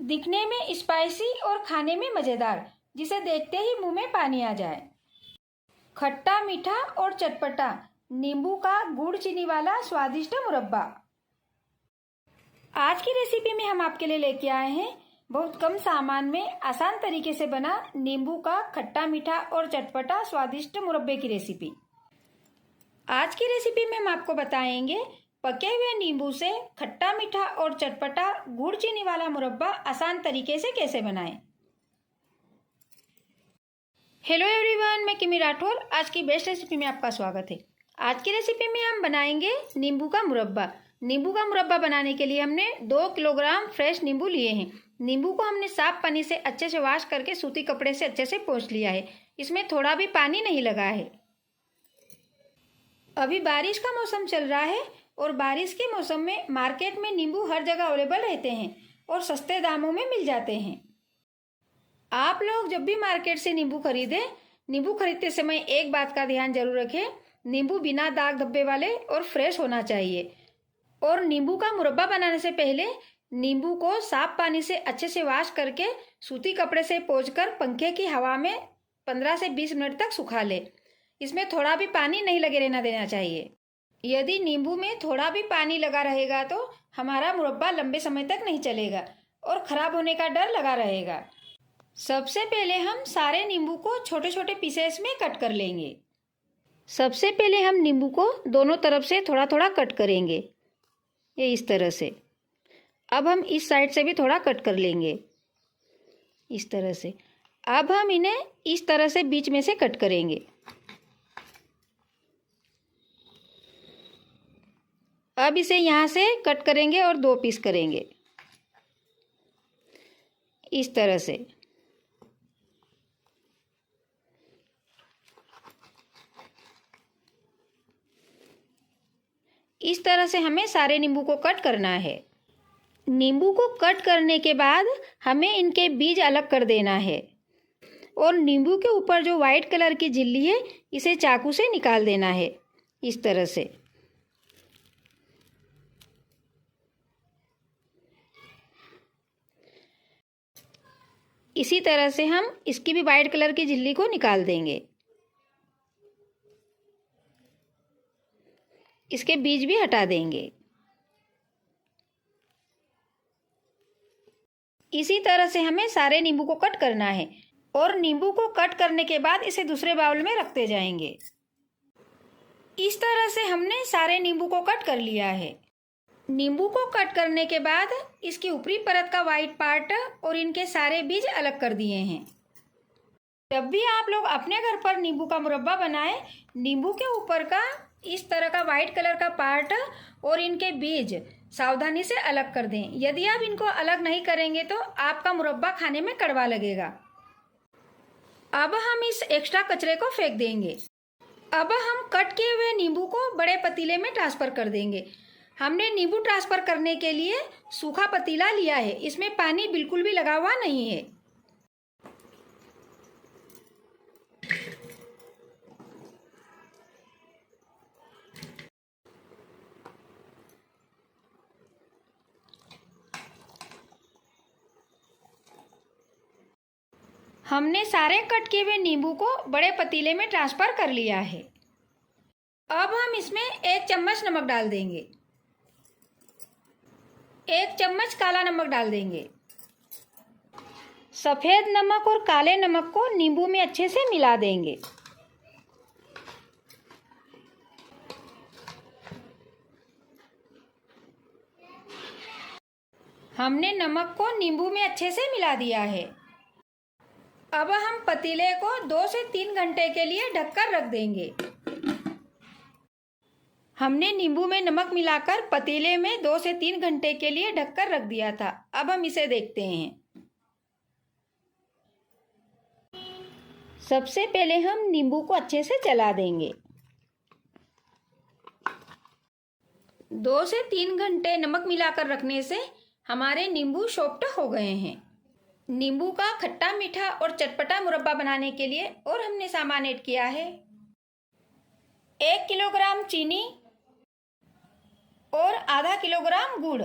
दिखने में स्पाइसी और खाने में मज़ेदार, जिसे देखते ही मुंह में पानी आ जाए। खट्टा मीठा और चटपटा नींबू का गुड़ चीनी वाला स्वादिष्ट मुरब्बा। आज की रेसिपी में हम आपके लिए लेके आए हैं बहुत कम सामान में आसान तरीके से बना नींबू का खट्टा मीठा और चटपटा स्वादिष्ट मुरब्बे की रेसिपी। आज की रेसिपी में हम आपको बताएंगे पके हुए नींबू से खट्टा मीठा और चटपटा गुड़ चीनी वाला मुरब्बा आसान तरीके से कैसे बनाएं। हेलो एवरीवन, मैं किमी राठौर। आज की बेस्ट रेसिपी में आपका स्वागत है। आज की रेसिपी में हम बनाएंगे नींबू का मुरब्बा। नींबू का मुरब्बा बनाने के लिए हमने 2 किलोग्राम फ्रेश नींबू लिए हैं। नींबू को हमने साफ पानी से अच्छे से वॉश करके सूती कपड़े से अच्छे से पोंछ लिया है। इसमें थोड़ा भी पानी नहीं लगा है। अभी बारिश का मौसम चल रहा है और बारिश के मौसम में मार्केट में नींबू हर जगह अवेलेबल रहते हैं और सस्ते दामों में मिल जाते हैं। आप लोग जब भी मार्केट से नींबू खरीदें, नींबू खरीदते समय एक बात का ध्यान जरूर रखें, नींबू बिना दाग धब्बे वाले और फ्रेश होना चाहिए। और नींबू का मुरब्बा बनाने से पहले नींबू को साफ पानी से अच्छे से वॉश करके सूती कपड़े से पोंछकर पंखे की हवा में 15 से 20 मिनट तक सुखा ले। इसमें थोड़ा भी पानी नहीं लगे रहना देना चाहिए। यदि नींबू में थोड़ा भी पानी लगा रहेगा तो हमारा मुरब्बा लंबे समय तक नहीं चलेगा और खराब होने का डर लगा रहेगा। सबसे पहले हम सारे नींबू को छोटे छोटे पीसेस में कट कर लेंगे। सबसे पहले हम नींबू को दोनों तरफ से थोड़ा थोड़ा कट करेंगे, ये इस तरह से। अब हम इस साइड से भी थोड़ा कट कर लेंगे, इस तरह से। अब हम इन्हें इस तरह से बीच में से कट करेंगे। अब इसे यहाँ से कट करेंगे और 2 पीस करेंगे, इस तरह से। इस तरह से हमें सारे नींबू को कट करना है। नींबू को कट करने के बाद हमें इनके बीज अलग कर देना है और नींबू के ऊपर जो वाइट कलर की झिल्ली है इसे चाकू से निकाल देना है, इस तरह से। इसी तरह से हम इसकी भी वाइट कलर की झिल्ली को निकाल देंगे। इसके बीज भी हटा देंगे। इसी तरह से हमें सारे नींबू को कट करना है और नींबू को कट करने के बाद इसे दूसरे बाउल में रखते जाएंगे। इस तरह से हमने सारे नींबू को कट कर लिया है। नींबू को कट करने के बाद इसकी ऊपरी परत का वाइट पार्ट और इनके सारे बीज अलग कर दिए हैं। जब भी आप लोग अपने घर पर नींबू का मुरब्बा बनाएं, नींबू के ऊपर का इस तरह का वाइट कलर का पार्ट और इनके बीज सावधानी से अलग कर दें। यदि आप इनको अलग नहीं करेंगे तो आपका मुरब्बा खाने में कड़वा लगेगा। अब हम इस एक्स्ट्रा कचरे को फेंक देंगे। अब हम कट किए हुए नींबू को बड़े पतीले में ट्रांसफर कर देंगे। हमने नींबू ट्रांसफर करने के लिए सूखा पतीला लिया है, इसमें पानी बिल्कुल भी लगा हुआ नहीं है। हमने सारे कट किए हुए नींबू को बड़े पतीले में ट्रांसफर कर लिया है। अब हम इसमें 1 चम्मच नमक डाल देंगे। 1 चम्मच काला नमक डाल देंगे। सफ़ेद नमक और काले नमक को नींबू में अच्छे से मिला देंगे। हमने नमक को नींबू में अच्छे से मिला दिया है। अब हम पतीले को 2 से 3 घंटे के लिए ढककर रख देंगे। हमने नींबू में नमक मिलाकर पतीले में 2 से 3 घंटे के लिए ढककर रख दिया था। अब हम इसे देखते हैं। सबसे पहले हम नींबू को अच्छे से चला देंगे। 2 से 3 घंटे नमक मिलाकर रखने से हमारे नींबू सॉफ्ट हो गए हैं। नींबू का खट्टा मीठा और चटपटा मुरब्बा बनाने के लिए और हमने सामान ऐड किया है 1 किलोग्राम चीनी और आधा किलोग्राम गुड़।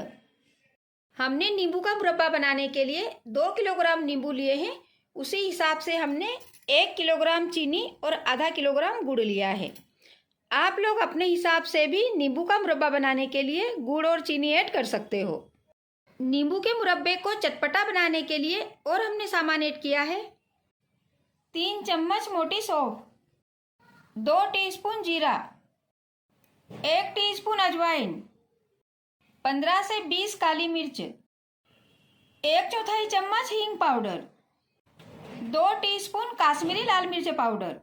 हमने नींबू का मुरब्बा बनाने के लिए 2 किलोग्राम नींबू लिए हैं। उसी हिसाब से हमने 1 किलोग्राम चीनी और आधा किलोग्राम गुड़ लिया है। आप लोग अपने हिसाब से भी नींबू का मुरब्बा बनाने के लिए गुड़ और चीनी ऐड कर सकते हो। नींबू के मुरब्बे को चटपटा बनाने के लिए और हमने सामान ऐड किया है 3 चम्मच मोटी सौंफ, 2 टीस्पून जीरा, 1 टीस्पून अजवाइन, 15 से 20 काली मिर्च, 1/4 चम्मच हींग पाउडर, 2 टीस्पून काश्मीरी लाल मिर्च पाउडर।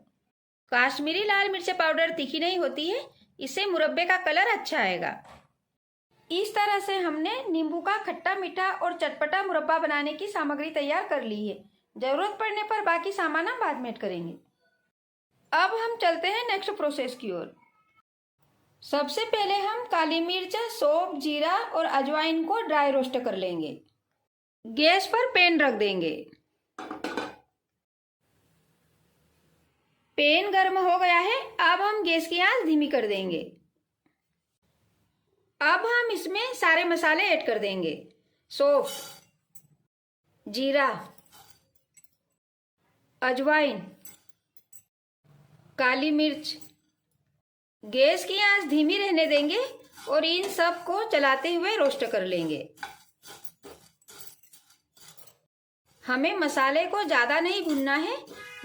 काश्मीरी लाल मिर्च पाउडर तीखी नहीं होती है, इससे मुरब्बे का कलर अच्छा आएगा। इस तरह से हमने नींबू का खट्टा मीठा और चटपटा मुरब्बा बनाने की सामग्री तैयार कर ली है। जरूरत पड़ने पर बाकी सामान हम बाद में ऐड करेंगे। अब हम चलते हैं नेक्स्ट प्रोसेस की ओर। सबसे पहले हम काली मिर्च, सौंफ, जीरा और अजवाइन को ड्राई रोस्ट कर लेंगे। गैस पर पैन रख देंगे। पैन गर्म हो गया है। अब हम गैस की आंच धीमी कर देंगे। अब हम इसमें सारे मसाले ऐड कर देंगे। सौंफ, जीरा, अजवाइन, काली मिर्च। गैस की आंच धीमी रहने देंगे और इन सब को चलाते हुए रोस्ट कर लेंगे। हमें मसाले को ज़्यादा नहीं भूनना है,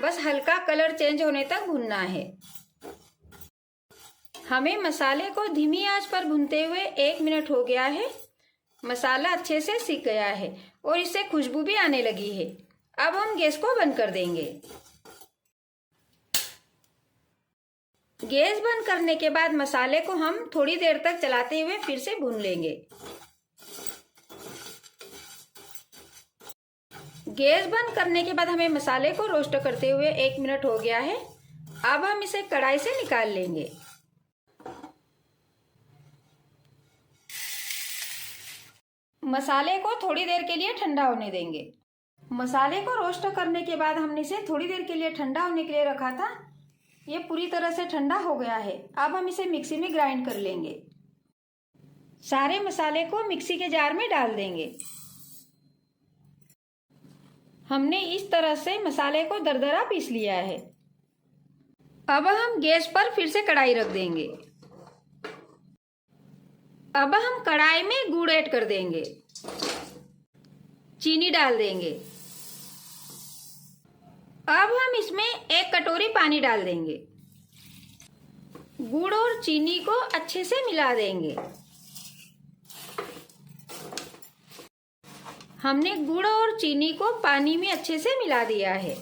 बस हल्का कलर चेंज होने तक भूनना है। हमें मसाले को धीमी आंच पर भूनते हुए 1 मिनट हो गया है। मसाला अच्छे से सीख गया है और इससे खुशबू भी आने लगी है। अब हम गैस को बंद कर देंगे। गैस बंद करने के बाद मसाले को हम थोड़ी देर तक चलाते हुए फिर से भून लेंगे। गैस बंद करने के बाद हमें मसाले को रोस्ट करते हुए 1 मिनट हो गया है। अब हम इसे कढ़ाई से निकाल लेंगे। मसाले को थोड़ी देर के लिए ठंडा होने देंगे। मसाले को रोस्ट करने के बाद हमने इसे थोड़ी देर के लिए ठंडा होने के लिए रखा था। ये पूरी तरह से ठंडा हो गया है। अब हम इसे मिक्सी में ग्राइंड कर लेंगे। सारे मसाले को मिक्सी के जार में डाल देंगे। हमने इस तरह से मसाले को दरदरा पीस लिया है। अब हम गैस पर फिर से कढ़ाई रख देंगे। अब हम कढ़ाई में गुड़ ऐड कर देंगे। चीनी डाल देंगे। अब हम इसमें 1 कटोरी पानी डाल देंगे। गुड़ और चीनी को अच्छे से मिला देंगे। हमने गुड़ और चीनी को पानी में अच्छे से मिला दिया है।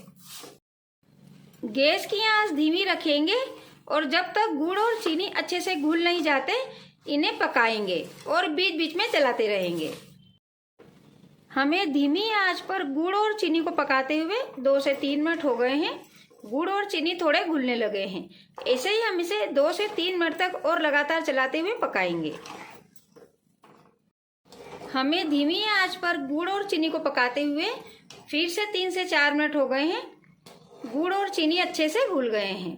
गैस की आंच धीमी रखेंगे और जब तक गुड़ और चीनी अच्छे से घुल नहीं जाते इन्हें पकाएंगे और बीच बीच में चलाते रहेंगे। हमें धीमी आंच पर गुड़ और चीनी को पकाते हुए 2 से 3 मिनट हो गए हैं। गुड़ और चीनी थोड़े घुलने लगे हैं। ऐसे ही हम इसे 2 से 3 मिनट तक और लगातार चलाते हुए पकाएंगे। हमें धीमी आंच पर गुड़ और चीनी को पकाते हुए फिर से 3 से 4 मिनट हो गए हैं। गुड़ और चीनी अच्छे से घुल गए हैं।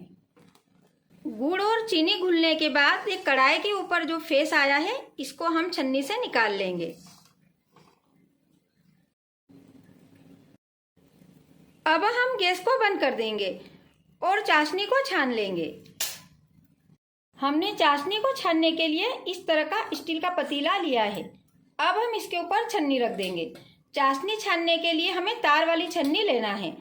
गुड़ और चीनी घुलने के बाद एक कढ़ाई के ऊपर जो फेस आया है इसको हम छन्नी से निकाल लेंगे। अब हम गैस को बंद कर देंगे और चाशनी को छान लेंगे। हमने चाशनी को छानने के लिए इस तरह का स्टील का पतीला लिया है। अब हम इसके ऊपर छन्नी रख देंगे। चाशनी छानने के लिए हमें तार वाली छन्नी लेना है।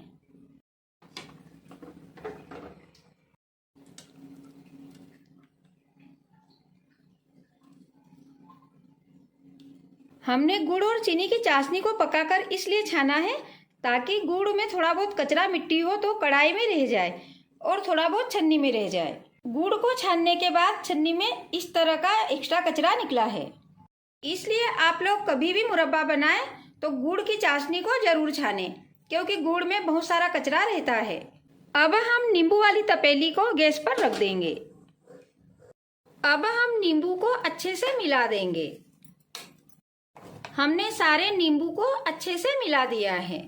हमने गुड़ और चीनी की चाशनी को पकाकर इसलिए छाना है ताकि गुड़ में थोड़ा बहुत कचरा मिट्टी हो तो कढ़ाई में रह जाए और थोड़ा बहुत छन्नी में रह जाए। गुड़ को छानने के बाद छन्नी में इस तरह का एक्स्ट्रा कचरा निकला है। इसलिए आप लोग कभी भी मुरब्बा बनाएं तो गुड़ की चाशनी को जरूर छानें क्योंकि गुड़ में बहुत सारा कचरा रहता है। अब हम नींबू वाली तपेली को गैस पर रख देंगे। अब हम नींबू को अच्छे से मिला देंगे। हमने सारे नींबू को अच्छे से मिला दिया है।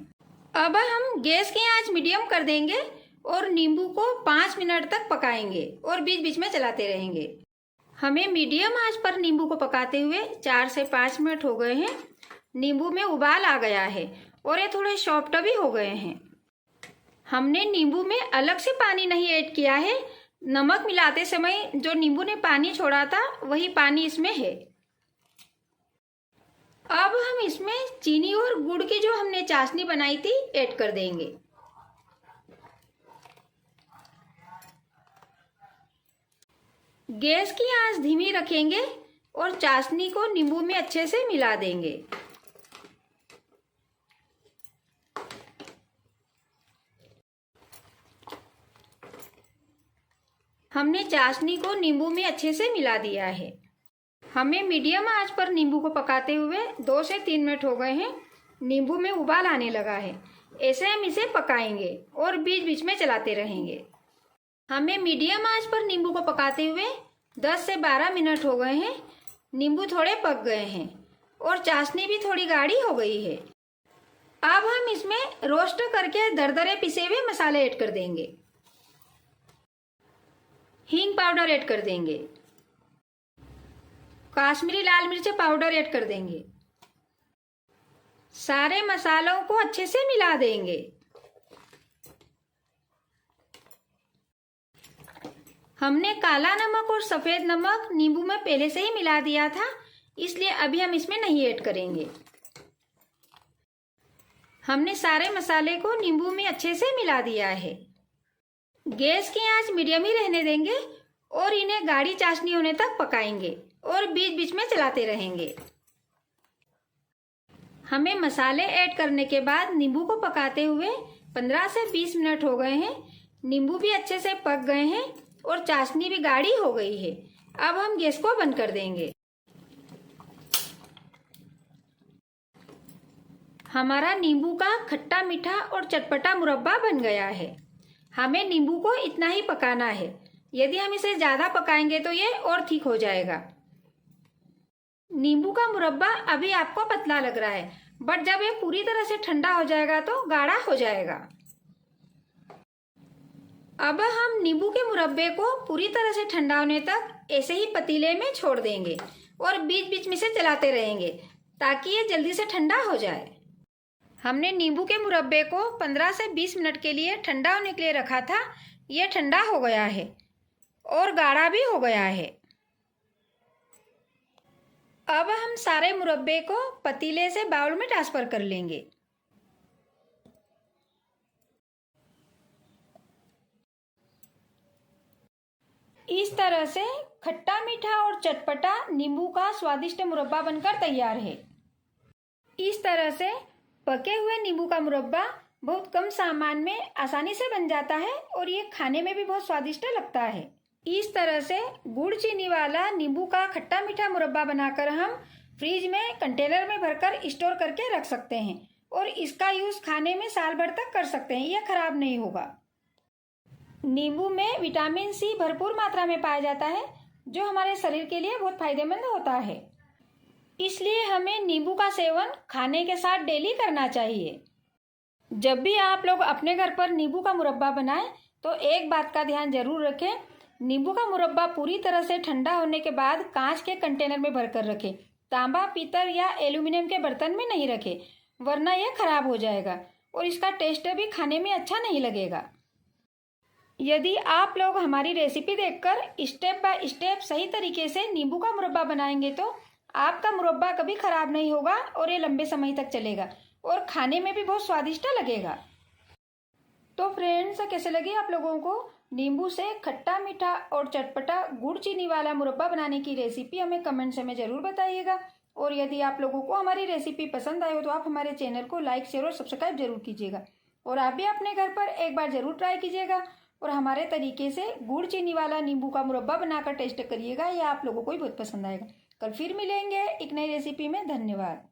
अब हम गैस की आंच मीडियम कर देंगे और नींबू को 5 मिनट तक पकाएंगे और बीच बीच में चलाते रहेंगे। हमें मीडियम आंच पर नींबू को पकाते हुए 4 से 5 मिनट हो गए हैं। नींबू में उबाल आ गया है और ये थोड़े सॉफ्ट भी हो गए हैं। हमने नींबू में अलग से पानी नहीं ऐड किया है। नमक मिलाते समय जो नींबू ने पानी छोड़ा था वही पानी इसमें है। अब हम इसमें चीनी और गुड़ की जो हमने चाशनी बनाई थी ऐड कर देंगे। गैस की आंच धीमी रखेंगे और चाशनी को नींबू में अच्छे से मिला देंगे। हमने चाशनी को नींबू में अच्छे से मिला दिया है। हमें मीडियम आंच पर नींबू को पकाते हुए 2 से 3 मिनट हो गए हैं। नींबू में उबाल आने लगा है। ऐसे हम इसे पकाएंगे और बीच बीच में चलाते रहेंगे। हमें मीडियम आंच पर नींबू को पकाते हुए 10 से 12 मिनट हो गए हैं। नींबू थोड़े पक गए हैं और चाशनी भी थोड़ी गाढ़ी हो गई है। अब हम इसमें रोस्ट करके दरदरे पिसे हुए मसाले ऐड कर देंगे। हींग पाउडर ऐड कर देंगे। काश्मीरी लाल मिर्च पाउडर ऐड कर देंगे। सारे मसालों को अच्छे से मिला देंगे। हमने काला नमक और सफेद नमक नींबू में पहले से ही मिला दिया था, इसलिए अभी हम इसमें नहीं ऐड करेंगे। हमने सारे मसाले को नींबू में अच्छे से मिला दिया है। गैस की आंच मीडियम ही रहने देंगे और इन्हें गाढ़ी चाशनी होने तक पकाएंगे और बीच बीच में चलाते रहेंगे। हमें मसाले ऐड करने के बाद नींबू को पकाते हुए 15 से 20 मिनट हो गए हैं। नींबू भी अच्छे से पक गए हैं और चाशनी भी गाढ़ी हो गई है। अब हम गैस को बंद कर देंगे। हमारा नींबू का खट्टा मीठा और चटपटा मुरब्बा बन गया है। हमें नींबू को इतना ही पकाना है। यदि हम इसे ज्यादा पकाएंगे तो ये और ठीक हो जाएगा। नींबू का मुरब्बा अभी आपको पतला लग रहा है, बट जब ये पूरी तरह से ठंडा हो जाएगा तो गाढ़ा हो जाएगा। अब हम नींबू के मुरब्बे को पूरी तरह से ठंडा होने तक ऐसे ही पतीले में छोड़ देंगे और बीच बीच में से चलाते रहेंगे ताकि ये जल्दी से ठंडा हो जाए। हमने नींबू के मुरब्बे को 15 से 20 मिनट के लिए ठंडा होने के लिए रखा था। ये ठंडा हो गया है और गाढ़ा भी हो गया है। अब हम सारे मुरब्बे को पतीले से बाउल में ट्रांसफर कर लेंगे। इस तरह से खट्टा मीठा और चटपटा नींबू का स्वादिष्ट मुरब्बा बनकर तैयार है। इस तरह से पके हुए नींबू का मुरब्बा बहुत कम सामान में आसानी से बन जाता है और ये खाने में भी बहुत स्वादिष्ट लगता है। इस तरह से गुड़ चीनी वाला नींबू का खट्टा मीठा मुरब्बा बनाकर हम फ्रिज में कंटेनर में भरकर स्टोर करके रख सकते हैं और इसका यूज खाने में साल भर तक कर सकते हैं। यह खराब नहीं होगा। नींबू में विटामिन सी भरपूर मात्रा में पाया जाता है जो हमारे शरीर के लिए बहुत फायदेमंद होता है। इसलिए हमें नींबू का सेवन खाने के साथ डेली करना चाहिए। जब भी आप लोग अपने घर पर नींबू का मुरब्बा बनाएं तो एक बात का ध्यान जरूर रखें, नींबू का मुरब्बा पूरी तरह से ठंडा होने के बाद कांच के कंटेनर में भरकर रखें। तांबा, पीतल या एल्यूमिनियम के बर्तन में नहीं रखें, वरना यह खराब हो जाएगा और इसका टेस्ट भी खाने में अच्छा नहीं लगेगा। यदि आप लोग हमारी रेसिपी देखकर स्टेप बाय स्टेप सही तरीके से नींबू का मुरब्बा बनाएंगे तो आपका मुरब्बा कभी खराब नहीं होगा और ये लंबे समय तक चलेगा और खाने में भी बहुत स्वादिष्ट लगेगा। तो फ्रेंड्स, कैसे लगी आप लोगों को नींबू से खट्टा मीठा और चटपटा गुड़ चीनी वाला मुरब्बा बनाने की रेसिपी हमें कमेंट से में जरूर बताइएगा। और यदि आप लोगों को हमारी रेसिपी पसंद आए हो तो आप हमारे चैनल को लाइक, शेयर और सब्सक्राइब जरूर कीजिएगा। और आप भी अपने घर पर एक बार जरूर ट्राई कीजिएगा और हमारे तरीके से गुड़ चीनी वाला नींबू का मुरब्बा बनाकर टेस्ट करिएगा। यह आप लोगों को ही बहुत पसंद आएगा। कल फिर मिलेंगे एक नई रेसिपी में। धन्यवाद।